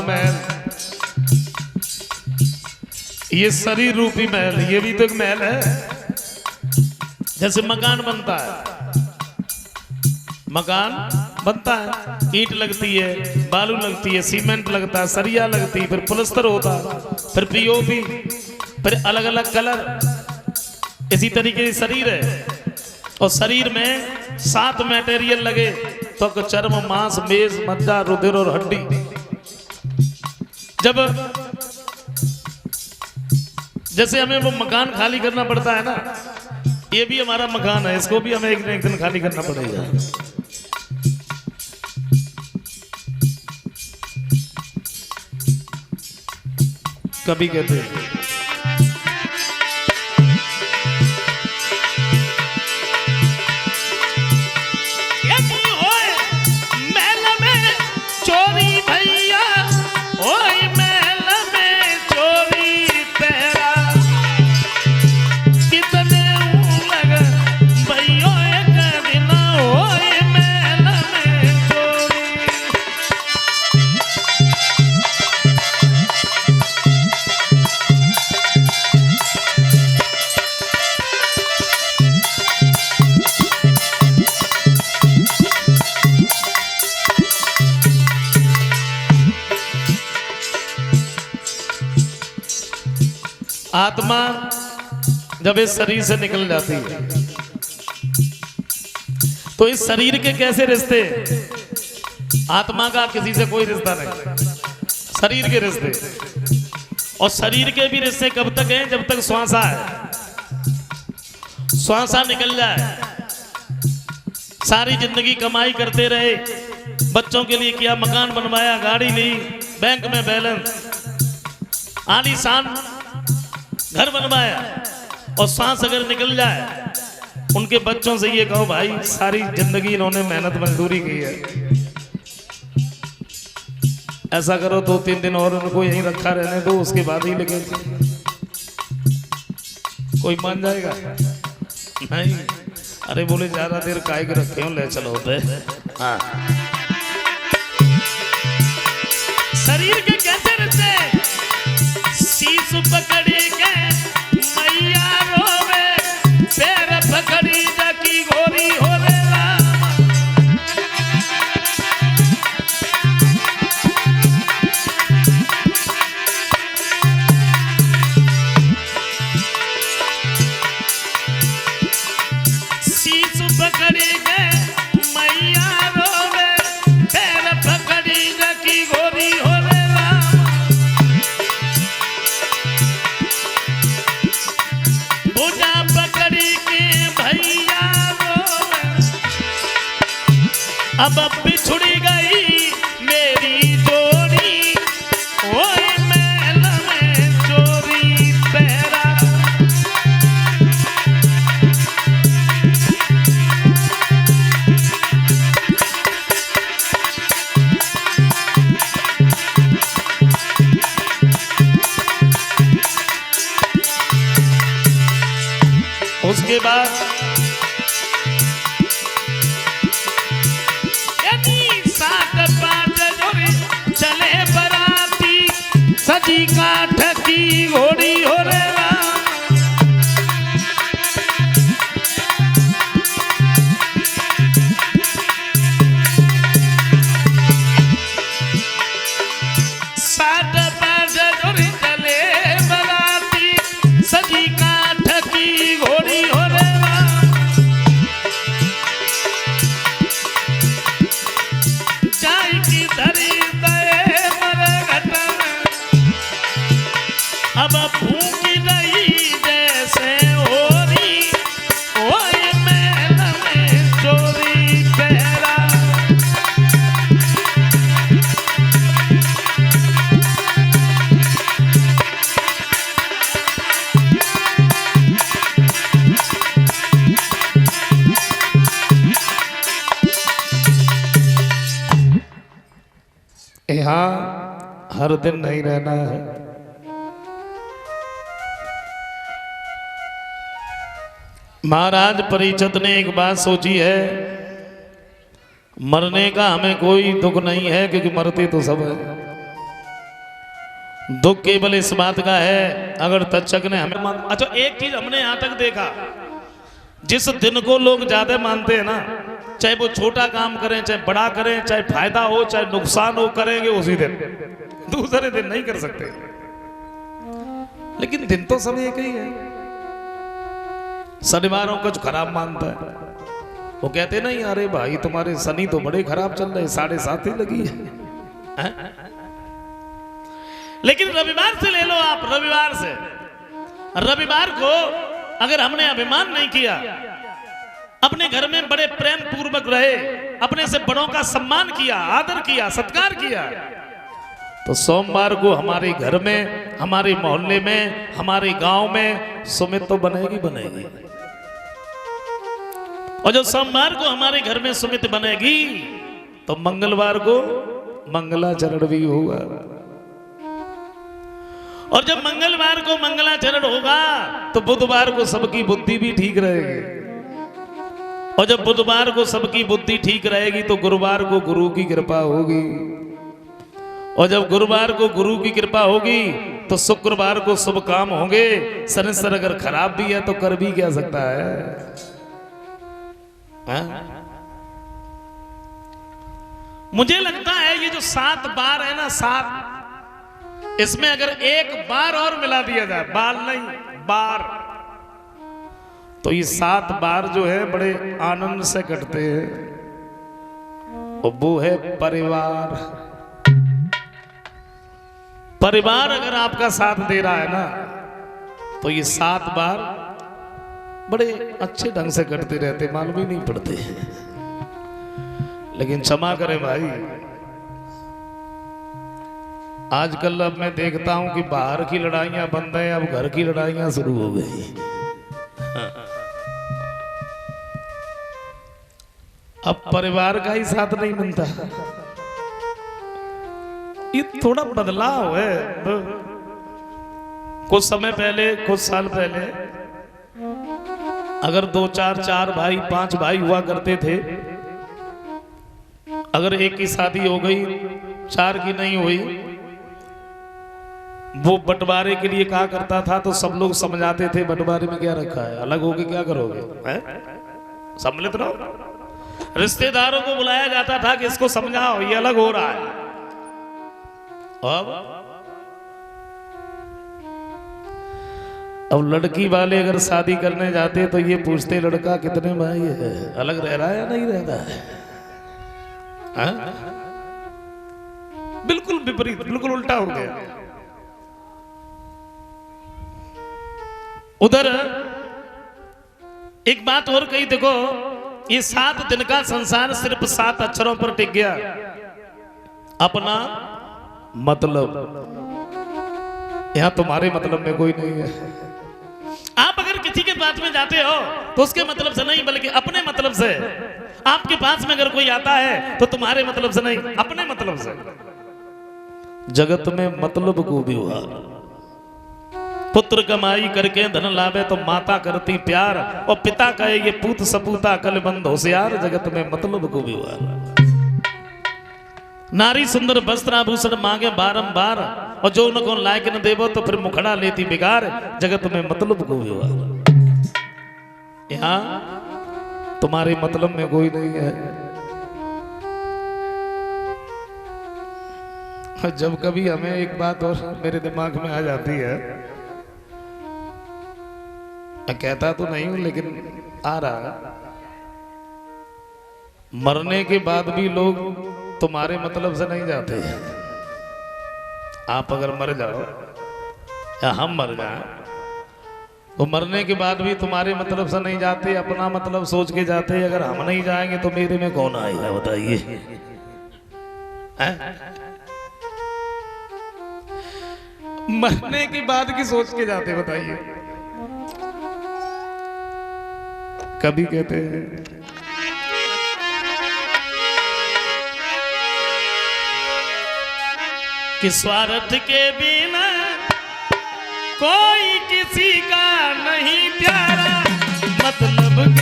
होगा महल, ये शरीर रूपी महल, ये भी तो एक महल है। जैसे मकान बनता है, मकान बनता है, ईंट लगती है, बालू लगती है, सीमेंट लगता है, सरिया लगती है, फिर प्लास्टर होता है, फिर पीओपी, फिर अलग अलग कलर। इसी तरीके से शरीर है, और शरीर में 7 मटेरियल लगे, त्वक, चर्म, मांस, मेद, मज्जा, रुधिर और हड्डी। जब जैसे हमें वो मकान खाली करना पड़ता है ना, ये भी हमारा मकान है, इसको भी हमें एक दिन खाली करना पड़ेगा। कभी कहते हैं आत्मा जब इस शरीर से निकल जाती है तो इस शरीर के कैसे रिश्ते, आत्मा का किसी से कोई रिश्ता नहीं, शरीर के रिश्ते। और शरीर के भी रिश्ते कब तक हैं, जब तक श्वासा है, श्वासा निकल जाए। सारी जिंदगी कमाई करते रहे, बच्चों के लिए किया, मकान बनवाया, गाड़ी ली, बैंक में बैलेंस, आलीशान घर बनवाया, और सांस अगर निकल जाए, उनके बच्चों से ये कहो भाई सारी जिंदगी इन्होंने मेहनत मजदूरी की है, ऐसा करो 2-3 दिन और उनको यहीं रखा रहने दो, उसके बाद ही लेके। कोई मान जाएगा नहीं? अरे बोले ज्यादा देर काय के रखे हो, ले चलो पे। हाँ, शरीर के कैसे रहते, शीश पकड़ी के मैया रोवे, पैर पकड़ी जाकी गोरी हो रे राम। शीश पकड़ी के मैया रोवे, पैर पकड़ी जाकी गोरी हो रे राम। भुजा पकड़ी के भैया रोवे, अब बिछुड़ी गई मेरी जोड़ी, ओए महल में चोरी पहरा। उसके बाद चले बराती, सजी काठ की घोड़ी हो रे राम। सात पाँच जोड़ी चले बराती, सजी काठ की घोड़ी हो रे राम। चाय की धरी अब भूख नहीं जैसे हो रही, ओए महल में चोरी पहरा। यहाँ हर दिन नहीं रहना है। महाराज परीक्षित ने एक बात सोची है, मरने का हमें कोई दुख नहीं है क्योंकि मरते तो सब है, दुख केवल इस बात का है अगर तक्षक ने हमें अच्छा एक चीज हमने यहां तक देखा, जिस दिन को लोग ज्यादा मानते हैं ना, चाहे वो छोटा काम करें चाहे बड़ा करें, चाहे फायदा हो चाहे नुकसान हो, करेंगे उसी दिन, दूसरे दिन नहीं कर सकते। लेकिन दिन तो सब एक ही है। शनिवारों को जो खराब मानता है वो कहते नहीं अरे भाई तुम्हारे शनि तो बड़े खराब चल रहे, 7.5 ही लगी है। लेकिन रविवार से ले लो आप, रविवार से, रविवार को अगर हमने अभिमान नहीं किया, अपने घर में बड़े प्रेम पूर्वक रहे, अपने से बड़ों का सम्मान किया, आदर किया, सत्कार किया, तो सोमवार को हमारे घर में, हमारे मोहल्ले में, हमारे गांव में सुमित तो बनेगी बनेगी। और जब सोमवार को हमारे घर में सुमित बनेगी तो मंगलवार को मंगलाचरण भी होगा। और जब मंगलवार को मंगलाचरण होगा तो बुधवार को सबकी बुद्धि भी ठीक रहेगी। और जब बुधवार को सबकी बुद्धि ठीक रहेगी तो गुरुवार को गुरु की कृपा होगी। और जब गुरुवार को गुरु की कृपा होगी तो शुक्रवार को शुभ काम होंगे। शनिश्चर अगर खराब भी है तो कर भी क्या सकता है? मुझे लगता है ये जो 7 बार है ना, 7, इसमें अगर एक बार और मिला दिया जाए, बाल नहीं बार, तो ये 7 बार जो है बड़े आनंद से कटते हैं। और वो है परिवार। परिवार अगर आपका साथ दे रहा है ना तो ये 7 बार बड़े अच्छे ढंग से कटते रहते, मालूम ही नहीं पड़ते। लेकिन क्षमा करें भाई, आजकल अब मैं देखता हूं कि बाहर की लड़ाइयां बंद है, अब घर की लड़ाइयां शुरू हो गई। अब परिवार का ही साथ नहीं बनता। ये थोड़ा बदलाव है। कुछ समय पहले, कुछ साल पहले अगर 2 4 भाई 5 भाई हुआ करते थे, अगर एक की शादी हो गई 4 की नहीं हुई, वो बंटवारे के लिए कहा करता था तो सब लोग समझाते थे बंटवारे में क्या रखा है, अलग होके क्या करोगे, सम्मिलित रहो। रिश्तेदारों को बुलाया जाता था कि इसको समझाओ ये अलग हो रहा है। अब लड़की वाले अगर शादी करने जाते तो ये पूछते लड़का कितने भाई है, अलग रह रहा है या नहीं रह रहा है? बिल्कुल विपरीत, बिल्कुल उल्टा हो गया। उधर एक बात और कही, देखो ये 7 दिन का संसार सिर्फ 7 अक्षरों पर टिक गया, अपना मतलब। यहां तुम्हारे मतलब में कोई नहीं है। आप अगर किसी के पास में जाते हो तो उसके मतलब से नहीं बल्कि अपने मतलब से। आपके पास में अगर कोई आता है तो तुम्हारे मतलब से नहीं, अपने मतलब से। जगत में मतलब को भी हुआ। पुत्र कमाई करके धन लावे तो माता करती प्यार, और पिता कहे ये पूत सपूता कलबंद होशियार। जगत में मतलब को भी हुआ। नारी सुंदर वस्त्र आभूषण मांगे बारंबार, और जो उनको लायक न देवो तो फिर मुखड़ा लेती बिगाड़। जगत में मतलब को भी हुआ। यहाँ तुम्हारे मतलब में कोई नहीं है। जब कभी हमें एक बात और मेरे दिमाग में आ जाती है, मैं कहता तो नहीं हूं लेकिन आ रहा, मरने के बाद भी लोग तुम्हारे मतलब से नहीं जाते। आप अगर मर जाओ या हम मर जाएं तो मरने के बाद भी तुम्हारे मतलब से नहीं जाते, अपना मतलब सोच के जाते। अगर हम नहीं जाएंगे तो मेरे में कौन आएगा बताइए? मरने के बाद की सोच के जाते, बताइए। कभी कहते हैं कि स्वार्थ के बिना कोई किसी का नहीं प्यार।